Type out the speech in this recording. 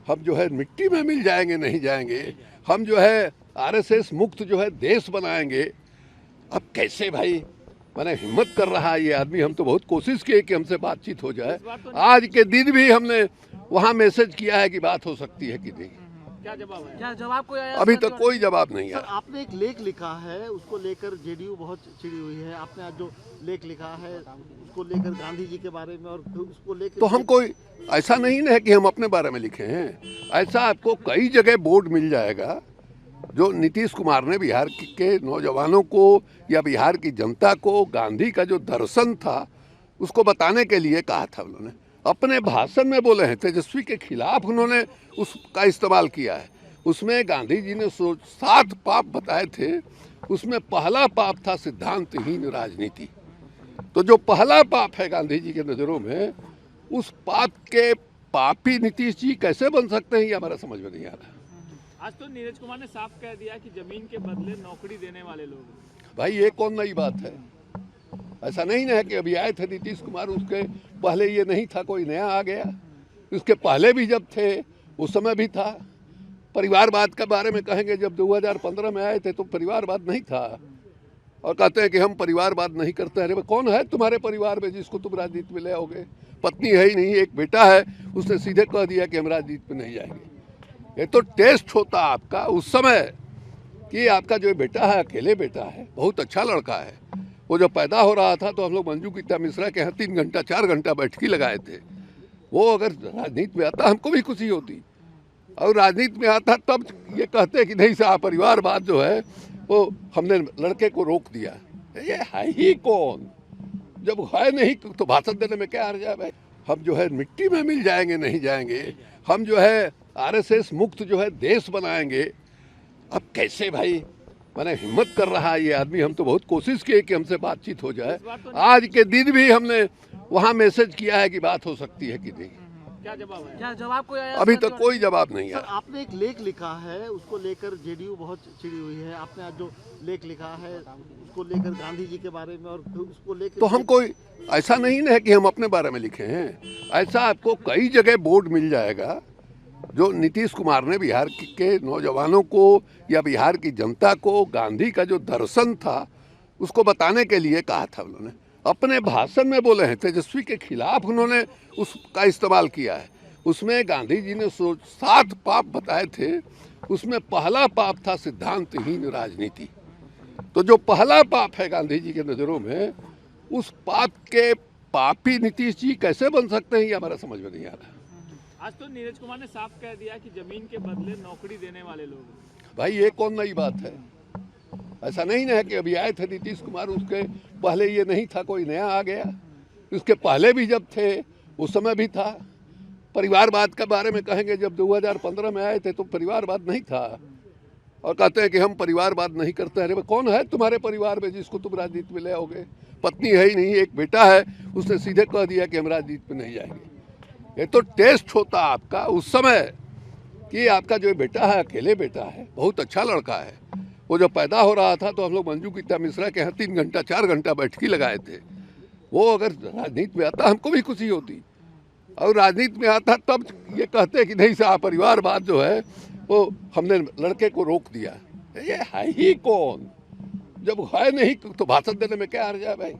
हम जो है मिट्टी में मिल जाएंगे, नहीं जाएंगे। हम जो है आरएसएस मुक्त जो है देश बनाएंगे। अब कैसे भाई, मैंने हिम्मत कर रहा है ये आदमी। हम तो बहुत कोशिश किए कि हमसे बातचीत हो जाए। आज के दिन भी हमने वहाँ मैसेज किया है कि बात हो सकती है कि नहीं। क्या जवाब है? क्या जवाब कोई आया? अभी तक कोई जवाब नहीं सर, आया। आपने एक लेख लिखा है, उसको लेकर जेडीयू बहुत चिड़ी हुई है। आपने आज जो लेख लिखा है उसको लेकर गांधी जी के बारे में, और उसको लेकर तो हम कोई ऐसा नहीं है कि हम अपने बारे में लिखे हैं। ऐसा आपको कई जगह बोर्ड मिल जाएगा जो नीतीश कुमार ने बिहार के नौजवानों को या बिहार की जनता को गांधी का जो दर्शन था उसको बताने के लिए कहा था। उन्होंने अपने भाषण में बोले हैं, तेजस्वी के खिलाफ उन्होंने उसका इस्तेमाल किया है। उसमें गांधी जी ने 7 पाप बताए थे। उसमें पहला पाप था सिद्धांतहीन राजनीति। तो जो पहला पाप है गांधी जी के नज़रों में, उस पाप के पापी नीतीश जी कैसे बन सकते हैं, ये हमारा समझ में नहीं आ रहा। आज तो नीरज कुमार ने साफ कह दिया कि जमीन के बदले नौकरी देने वाले लोग। भाई ये कौन नई बात है? ऐसा नहीं है कि अभी आए थे नीतीश कुमार, उसके पहले ये नहीं था, कोई नया आ गया। उसके पहले भी जब थे उस समय भी था। परिवारवाद के बारे में कहेंगे, जब 2015 में आए थे तो परिवारवाद नहीं था। और कहते हैं कि हम परिवारवाद नहीं करते हैं। अरे कौन है तुम्हारे परिवार में जिसको तुम राजनीति में ले आओगे? पत्नी है ही नहीं, एक बेटा है, उसने सीधे कह दिया कि हम राजनीति में नहीं जाएंगे। ये तो टेस्ट होता आपका उस समय कि आपका जो बेटा है अकेले बेटा है, बहुत अच्छा लड़का है। वो जब पैदा हो रहा था तो हम लोग मंजू गीता मिश्रा के यहाँ 3 घंटा 4 घंटा बैठकी लगाए थे। वो अगर राजनीति में आता हमको भी खुशी होती, और राजनीति में आता तब ये कहते कि नहीं साहब परिवारवाद जो है वो हमने लड़के को रोक दिया। ये है ही कौन? जब है नहीं तो भाषण देने में क्या हर्ज है भाई? हम जो है मिट्टी में मिल जाएंगे, नहीं जाएंगे। हम जो है आरएसएस मुक्त जो है देश बनाएंगे। अब कैसे भाई, मैंने हिम्मत कर रहा है ये आदमी। हम तो बहुत कोशिश किए कि हमसे बातचीत हो जाए। आज के दिन भी हमने वहाँ मैसेज किया है कि बात हो सकती है कि नहीं। क्या जवाब है? क्या जवाब कोई आया? अभी तक कोई जवाब नहीं सर, आया। आपने एक लेख लिखा है, उसको लेकर जेडीयू बहुत चिड़ी हुई है। आपने आज जो लेख लिखा है उसको लेकर गांधी जी के बारे में, और उसको लेकर तो हम कोई ऐसा नहीं है कि हम अपने बारे में लिखे हैं। ऐसा आपको कई जगह बोर्ड मिल जाएगा जो नीतीश कुमार ने बिहार के नौजवानों को या बिहार की जनता को गांधी का जो दर्शन था उसको बताने के लिए कहा था। उन्होंने अपने भाषण में बोले हैं, तेजस्वी के खिलाफ उन्होंने उसका इस्तेमाल किया है। उसमें गांधी जी ने 7 पाप बताए थे। उसमें पहला पाप था सिद्धांतहीन राजनीति। तो जो पहला पाप है गांधी जी के नज़रों में, उस पाप के पापी नीतीश जी कैसे बन सकते हैं, ये हमारा समझ में नहीं आ रहा। आज तो नीरज कुमार ने साफ कह दिया कि जमीन के बदले नौकरी देने वाले लोग। भाई ये कौन नई बात है? ऐसा नहीं है कि अभी आए थे नीतीश कुमार, उसके पहले ये नहीं था, कोई नया आ गया। उसके पहले भी जब थे उस समय भी था। परिवारवाद के बारे में कहेंगे, जब 2015 में आए थे तो परिवारवाद नहीं था। और कहते हैं कि हम परिवारवाद नहीं करते हैं। अरे कौन है तुम्हारे परिवार में जिसको तुम राजनीति में ले आओगे? पत्नी है ही नहीं, एक बेटा है, उसने सीधे कह दिया कि हम राजनीति में नहीं जाएंगे। ये तो टेस्ट होता आपका उस समय कि आपका जो बेटा है अकेले बेटा है, बहुत अच्छा लड़का है। वो जब पैदा हो रहा था तो हम लोग मंजू गीता मिश्रा के यहाँ 3 घंटा 4 घंटा बैठकी लगाए थे। वो अगर राजनीति में आता हमको भी खुशी होती, और राजनीति में आता तब ये कहते कि नहीं साहब परिवारवाद जो है वो हमने लड़के को रोक दिया। ये है ही कौन? जब है नहीं तो भाषण देने में क्या हर्ज है भाई?